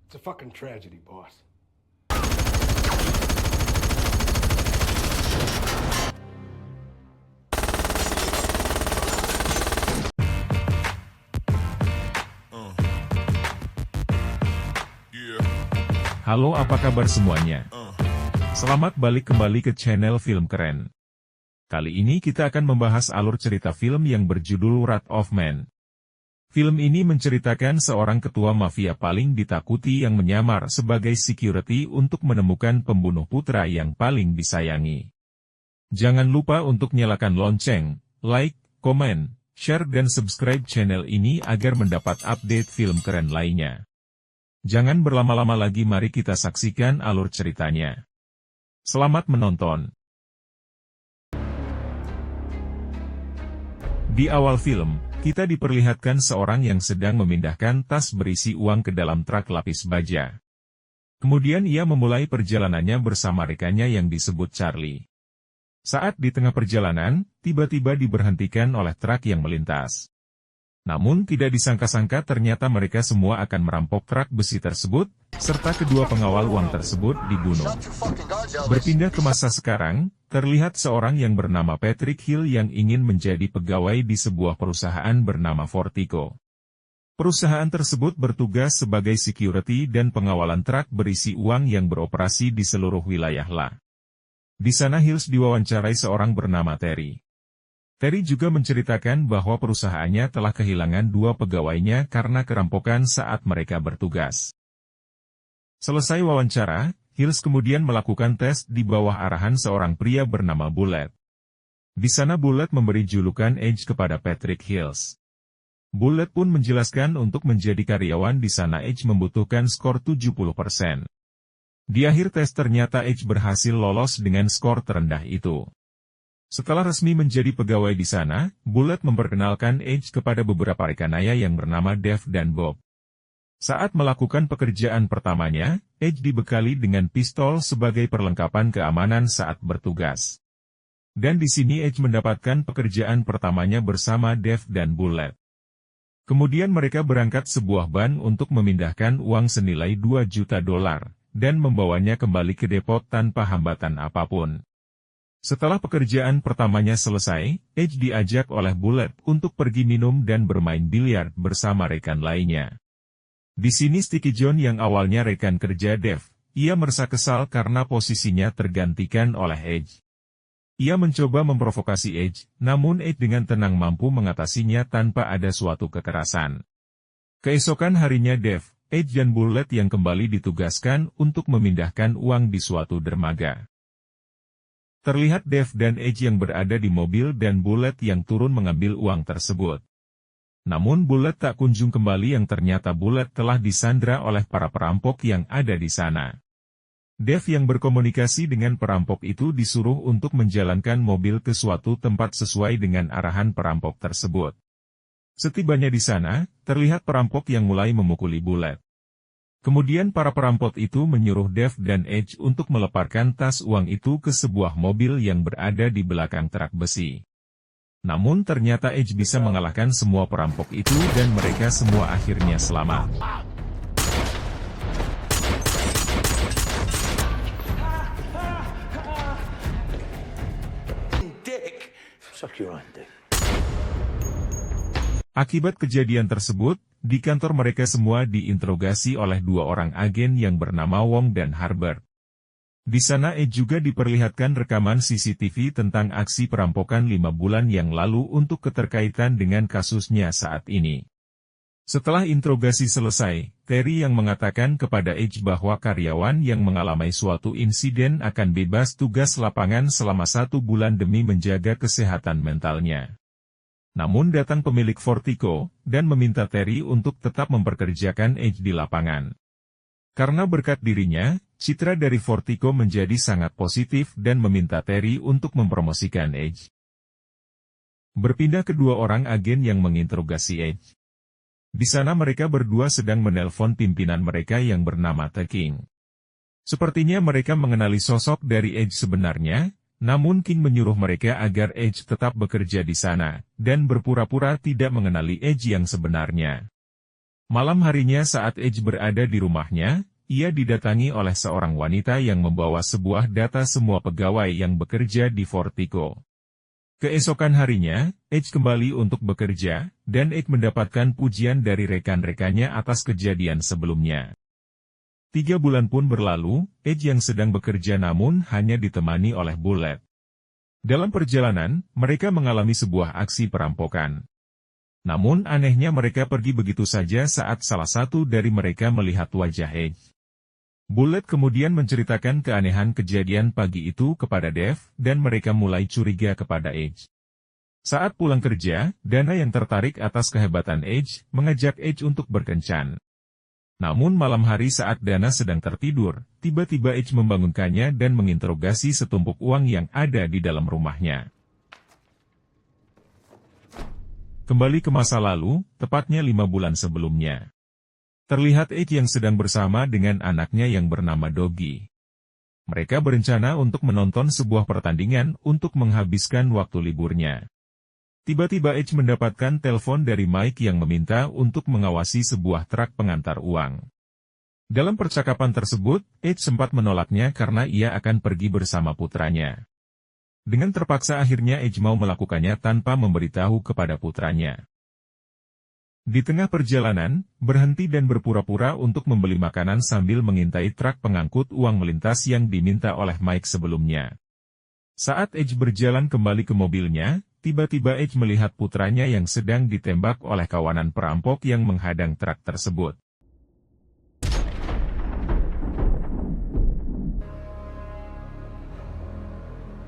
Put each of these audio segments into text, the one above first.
It's a fucking tragedy, boss. Halo, apa kabar semuanya? Selamat balik kembali ke channel Film Keren. Kali ini kita akan membahas alur cerita film yang berjudul Wrath of Man. Film ini menceritakan seorang ketua mafia paling ditakuti yang menyamar sebagai security untuk menemukan pembunuh putra yang paling disayangi. Jangan lupa untuk nyalakan lonceng, like, komen, share dan subscribe channel ini agar mendapat update film keren lainnya. Jangan berlama-lama lagi, mari kita saksikan alur ceritanya. Selamat menonton. Di awal film, kita diperlihatkan seorang yang sedang memindahkan tas berisi uang ke dalam truk lapis baja. Kemudian ia memulai perjalanannya bersama rekannya yang disebut Charlie. Saat di tengah perjalanan, tiba-tiba diberhentikan oleh truk yang melintas. Namun tidak disangka-sangka ternyata mereka semua akan merampok truk besi tersebut, serta kedua pengawal uang tersebut dibunuh. Berpindah ke masa sekarang, terlihat seorang yang bernama Patrick Hill yang ingin menjadi pegawai di sebuah perusahaan bernama Fortico. Perusahaan tersebut bertugas sebagai security dan pengawalan truk berisi uang yang beroperasi di seluruh wilayah La. Di sana Hills diwawancarai seorang bernama Terry. Terry juga menceritakan bahwa perusahaannya telah kehilangan dua pegawainya karena kerampokan saat mereka bertugas. Selesai wawancara, Hills kemudian melakukan tes di bawah arahan seorang pria bernama Bullet. Di sana Bullet memberi julukan Edge kepada Patrick Hills. Bullet pun menjelaskan untuk menjadi karyawan di sana Edge membutuhkan skor 70%. Di akhir tes ternyata Edge berhasil lolos dengan skor terendah itu. Setelah resmi menjadi pegawai di sana, Bullet memperkenalkan Edge kepada beberapa rekananya yang bernama Dave dan Bob. Saat melakukan pekerjaan pertamanya, Edge dibekali dengan pistol sebagai perlengkapan keamanan saat bertugas. Dan di sini Edge mendapatkan pekerjaan pertamanya bersama Dave dan Bullet. Kemudian mereka berangkat sebuah ban untuk memindahkan uang senilai $2 juta dan membawanya kembali ke depot tanpa hambatan apapun. Setelah pekerjaan pertamanya selesai, Edge diajak oleh Bullet untuk pergi minum dan bermain biliar bersama rekan lainnya. Di sini Sticky John yang awalnya rekan kerja Dave, ia merasa kesal karena posisinya tergantikan oleh Edge. Ia mencoba memprovokasi Edge, namun Edge dengan tenang mampu mengatasinya tanpa ada suatu kekerasan. Keesokan harinya Dave, Edge dan Bullet yang kembali ditugaskan untuk memindahkan uang di suatu dermaga. Terlihat Dave dan Edge yang berada di mobil dan Bullet yang turun mengambil uang tersebut. Namun Bullet tak kunjung kembali yang ternyata Bullet telah disandra oleh para perampok yang ada di sana. Dave yang berkomunikasi dengan perampok itu disuruh untuk menjalankan mobil ke suatu tempat sesuai dengan arahan perampok tersebut. Setibanya di sana, terlihat perampok yang mulai memukuli Bullet. Kemudian para perampok itu menyuruh Dave dan Edge untuk melemparkan tas uang itu ke sebuah mobil yang berada di belakang truk besi. Namun ternyata Edge bisa mengalahkan semua perampok itu dan mereka semua akhirnya selamat. Akibat kejadian tersebut, di kantor mereka semua diinterogasi oleh dua orang agen yang bernama Wong dan Harbert. Di sana Edge juga diperlihatkan rekaman CCTV tentang aksi perampokan 5 bulan yang lalu untuk keterkaitan dengan kasusnya saat ini. Setelah interogasi selesai, Terry yang mengatakan kepada Edge bahwa karyawan yang mengalami suatu insiden akan bebas tugas lapangan selama 1 bulan demi menjaga kesehatan mentalnya. Namun datang pemilik Fortico, dan meminta Terry untuk tetap memperkerjakan Edge di lapangan. Karena berkat dirinya, citra dari Fortico menjadi sangat positif dan meminta Terry untuk mempromosikan Edge. Berpindah kedua orang agen yang menginterogasi Edge. Di sana mereka berdua sedang menelpon pimpinan mereka yang bernama The King. Sepertinya mereka mengenali sosok dari Edge sebenarnya, namun King menyuruh mereka agar Edge tetap bekerja di sana, dan berpura-pura tidak mengenali Edge yang sebenarnya. Malam harinya saat Edge berada di rumahnya, ia didatangi oleh seorang wanita yang membawa sebuah data semua pegawai yang bekerja di Fortico. Keesokan harinya, Edge kembali untuk bekerja, dan Edge mendapatkan pujian dari rekan-rekannya atas kejadian sebelumnya. 3 bulan pun berlalu, Edge yang sedang bekerja namun hanya ditemani oleh Bullet. Dalam perjalanan, mereka mengalami sebuah aksi perampokan. Namun anehnya mereka pergi begitu saja saat salah satu dari mereka melihat wajah Edge. Bullet kemudian menceritakan keanehan kejadian pagi itu kepada Dev, dan mereka mulai curiga kepada Edge. Saat pulang kerja, Dana yang tertarik atas kehebatan Edge, mengajak Edge untuk berkencan. Namun malam hari saat Dana sedang tertidur, tiba-tiba Edge membangunkannya dan menginterogasi setumpuk uang yang ada di dalam rumahnya. Kembali ke masa lalu, tepatnya 5 bulan sebelumnya. Terlihat Edge yang sedang bersama dengan anaknya yang bernama Doggy. Mereka berencana untuk menonton sebuah pertandingan untuk menghabiskan waktu liburnya. Tiba-tiba Edge mendapatkan telepon dari Mike yang meminta untuk mengawasi sebuah truk pengantar uang. Dalam percakapan tersebut, Edge sempat menolaknya karena ia akan pergi bersama putranya. Dengan terpaksa akhirnya Edge mau melakukannya tanpa memberitahu kepada putranya. Di tengah perjalanan, berhenti dan berpura-pura untuk membeli makanan sambil mengintai truk pengangkut uang melintas yang diminta oleh Mike sebelumnya. Saat Edge berjalan kembali ke mobilnya, tiba-tiba Edge melihat putranya yang sedang ditembak oleh kawanan perampok yang menghadang truk tersebut.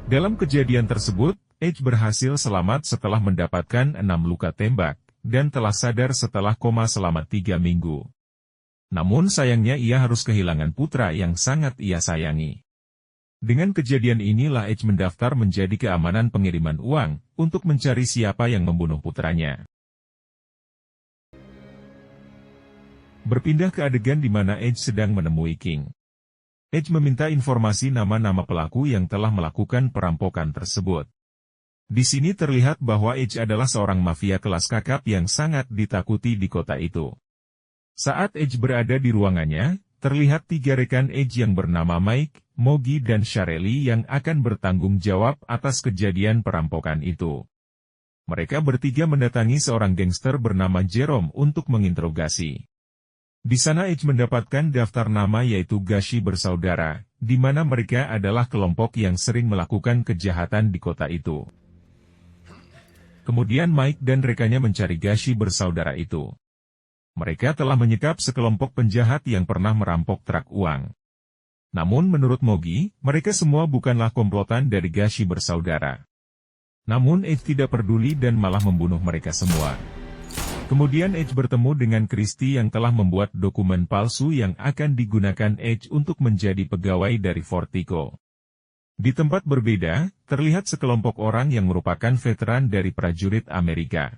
Dalam kejadian tersebut, Edge berhasil selamat setelah mendapatkan 6 luka tembak, dan telah sadar setelah koma selama 3 minggu. Namun sayangnya ia harus kehilangan putra yang sangat ia sayangi. Dengan kejadian inilah Edge mendaftar menjadi keamanan pengiriman uang, untuk mencari siapa yang membunuh putranya. Berpindah ke adegan di mana Edge sedang menemui King. Edge meminta informasi nama-nama pelaku yang telah melakukan perampokan tersebut. Di sini terlihat bahwa Edge adalah seorang mafia kelas kakap yang sangat ditakuti di kota itu. Saat Edge berada di ruangannya, terlihat 3 rekan Edge yang bernama Mike, Mogi dan Shareli yang akan bertanggung jawab atas kejadian perampokan itu. Mereka bertiga mendatangi seorang gangster bernama Jerome untuk menginterogasi. Di sana Edge mendapatkan daftar nama yaitu Gashi bersaudara, di mana mereka adalah kelompok yang sering melakukan kejahatan di kota itu. Kemudian Mike dan rekannya mencari Gashi bersaudara itu. Mereka telah menyekap sekelompok penjahat yang pernah merampok truk uang. Namun menurut Mogi, mereka semua bukanlah komplotan dari Gashi bersaudara. Namun Edge tidak peduli dan malah membunuh mereka semua. Kemudian Edge bertemu dengan Christy yang telah membuat dokumen palsu yang akan digunakan Edge untuk menjadi pegawai dari Fortico. Di tempat berbeda, terlihat sekelompok orang yang merupakan veteran dari prajurit Amerika.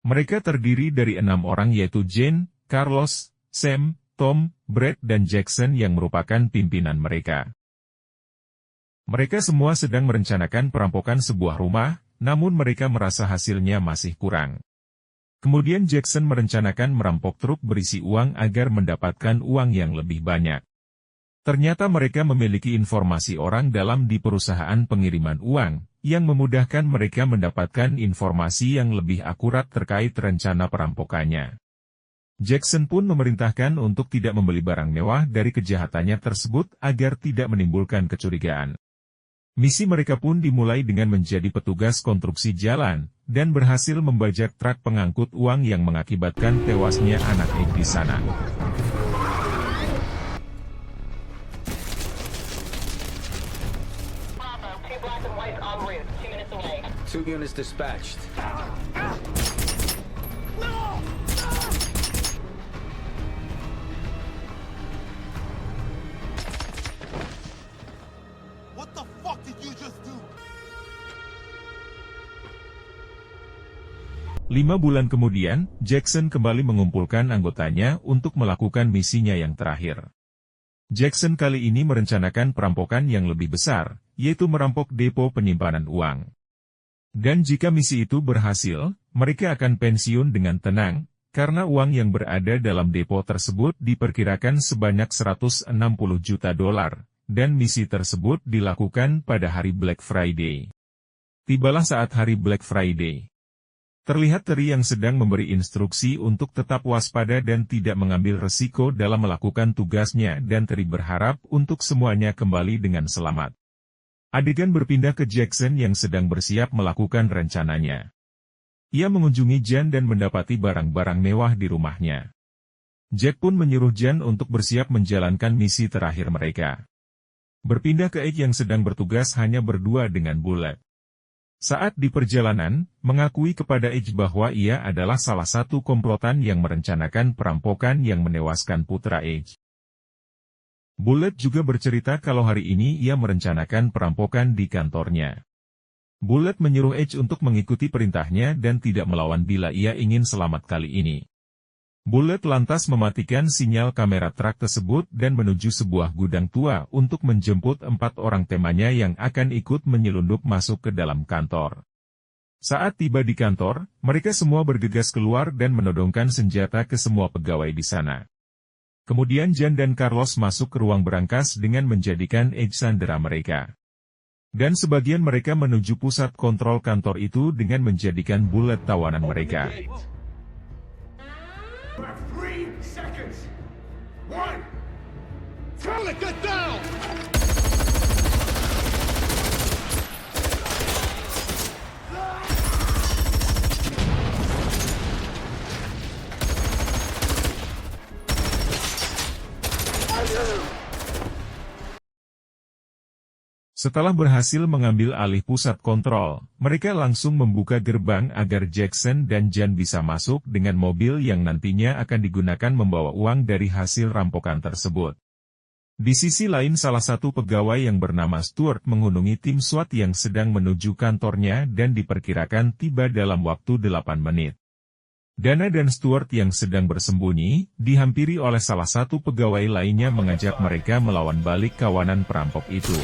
Mereka terdiri dari 6 orang yaitu Jane, Carlos, Sam, Tom, Brett dan Jackson yang merupakan pimpinan mereka. Mereka semua sedang merencanakan perampokan sebuah rumah, namun mereka merasa hasilnya masih kurang. Kemudian Jackson merencanakan merampok truk berisi uang agar mendapatkan uang yang lebih banyak. Ternyata mereka memiliki informasi orang dalam di perusahaan pengiriman uang, yang memudahkan mereka mendapatkan informasi yang lebih akurat terkait rencana perampokannya. Jackson pun memerintahkan untuk tidak membeli barang mewah dari kejahatannya tersebut agar tidak menimbulkan kecurigaan. Misi mereka pun dimulai dengan menjadi petugas konstruksi jalan, dan berhasil membajak truk pengangkut uang yang mengakibatkan tewasnya anak Egg di sana. Two units dispatched. 5 bulan kemudian, Jackson kembali mengumpulkan anggotanya untuk melakukan misinya yang terakhir. Jackson kali ini merencanakan perampokan yang lebih besar, yaitu merampok depo penyimpanan uang. Dan jika misi itu berhasil, mereka akan pensiun dengan tenang, karena uang yang berada dalam depo tersebut diperkirakan sebanyak 160 juta dolar, dan misi tersebut dilakukan pada hari Black Friday. Tibalah saat hari Black Friday. Terlihat Terry yang sedang memberi instruksi untuk tetap waspada dan tidak mengambil resiko dalam melakukan tugasnya, dan Terry berharap untuk semuanya kembali dengan selamat. Adegan berpindah ke Jackson yang sedang bersiap melakukan rencananya. Ia mengunjungi Jan dan mendapati barang-barang mewah di rumahnya. Jack pun menyuruh Jan untuk bersiap menjalankan misi terakhir mereka. Berpindah ke Edge yang sedang bertugas hanya berdua dengan Bullet. Saat di perjalanan, mengakui kepada Edge bahwa ia adalah salah satu komplotan yang merencanakan perampokan yang menewaskan putra Edge. Bullet juga bercerita kalau hari ini ia merencanakan perampokan di kantornya. Bullet menyuruh Edge untuk mengikuti perintahnya dan tidak melawan bila ia ingin selamat kali ini. Bullet lantas mematikan sinyal kamera truk tersebut dan menuju sebuah gudang tua untuk menjemput 4 orang temannya yang akan ikut menyelundup masuk ke dalam kantor. Saat tiba di kantor, mereka semua bergegas keluar dan menodongkan senjata ke semua pegawai di sana. Kemudian Jan dan Carlos masuk ke ruang berangkas dengan menjadikan Edge sandera mereka. Dan sebagian mereka menuju pusat kontrol kantor itu dengan menjadikan Bullet tawanan mereka. 3 seconds. 1. Bullet, get down. Setelah berhasil mengambil alih pusat kontrol, mereka langsung membuka gerbang agar Jackson dan Jan bisa masuk dengan mobil yang nantinya akan digunakan membawa uang dari hasil rampokan tersebut. Di sisi lain salah satu pegawai yang bernama Stuart menghubungi tim SWAT yang sedang menuju kantornya dan diperkirakan tiba dalam waktu 8 menit. Dana dan Stuart yang sedang bersembunyi, dihampiri oleh salah satu pegawai lainnya mengajak mereka melawan balik kawanan perampok itu.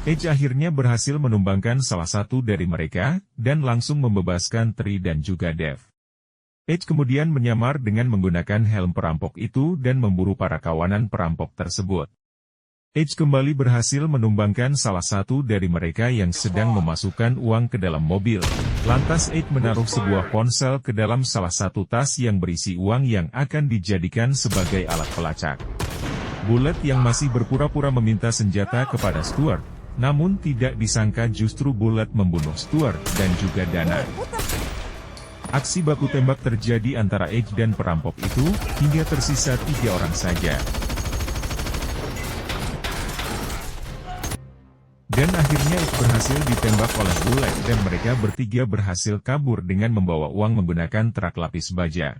Edge akhirnya berhasil menumbangkan salah satu dari mereka, dan langsung membebaskan Terry dan juga Dave. Edge kemudian menyamar dengan menggunakan helm perampok itu dan memburu para kawanan perampok tersebut. Edge kembali berhasil menumbangkan salah satu dari mereka yang sedang memasukkan uang ke dalam mobil. Lantas Edge menaruh sebuah ponsel ke dalam salah satu tas yang berisi uang yang akan dijadikan sebagai alat pelacak. Bullet yang masih berpura-pura meminta senjata kepada Stuart, namun tidak disangka justru Bullet membunuh Stuart dan juga Dana. Aksi baku tembak terjadi antara Edge dan perampok itu, hingga tersisa 3 orang saja. Dan akhirnya Edge berhasil ditembak oleh Bullet dan mereka bertiga berhasil kabur dengan membawa uang menggunakan truk lapis baja.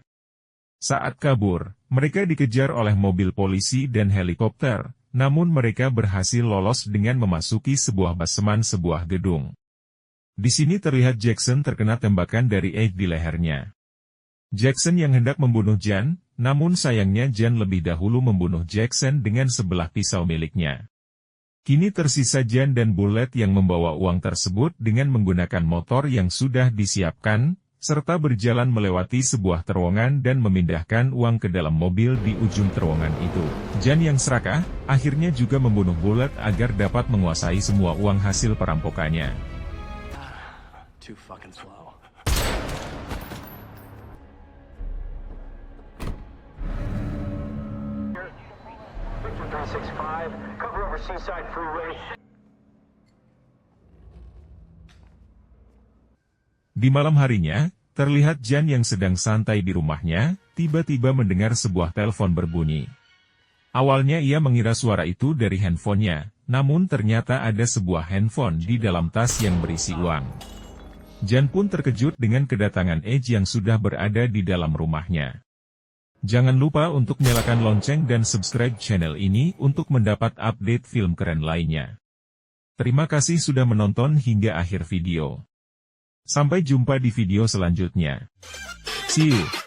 Saat kabur, mereka dikejar oleh mobil polisi dan helikopter. Namun mereka berhasil lolos dengan memasuki sebuah baseman sebuah gedung. Di sini terlihat Jackson terkena tembakan dari Edge di lehernya. Jackson yang hendak membunuh Jan, namun sayangnya Jan lebih dahulu membunuh Jackson dengan sebelah pisau miliknya. Kini tersisa Jan dan Bullet yang membawa uang tersebut dengan menggunakan motor yang sudah disiapkan, serta berjalan melewati sebuah terowongan dan memindahkan uang ke dalam mobil di ujung terowongan itu. Jan yang serakah, akhirnya juga membunuh Bullet agar dapat menguasai semua uang hasil perampokannya. Too fucking slow. Victor 365, cover over Seaside Freeway. Di malam harinya, terlihat Jan yang sedang santai di rumahnya, tiba-tiba mendengar sebuah telepon berbunyi. Awalnya ia mengira suara itu dari handphonenya, namun ternyata ada sebuah handphone di dalam tas yang berisi uang. Jan pun terkejut dengan kedatangan Edge yang sudah berada di dalam rumahnya. Jangan lupa untuk nyalakan lonceng dan subscribe channel ini untuk mendapat update film keren lainnya. Terima kasih sudah menonton hingga akhir video. Sampai jumpa di video selanjutnya. See you.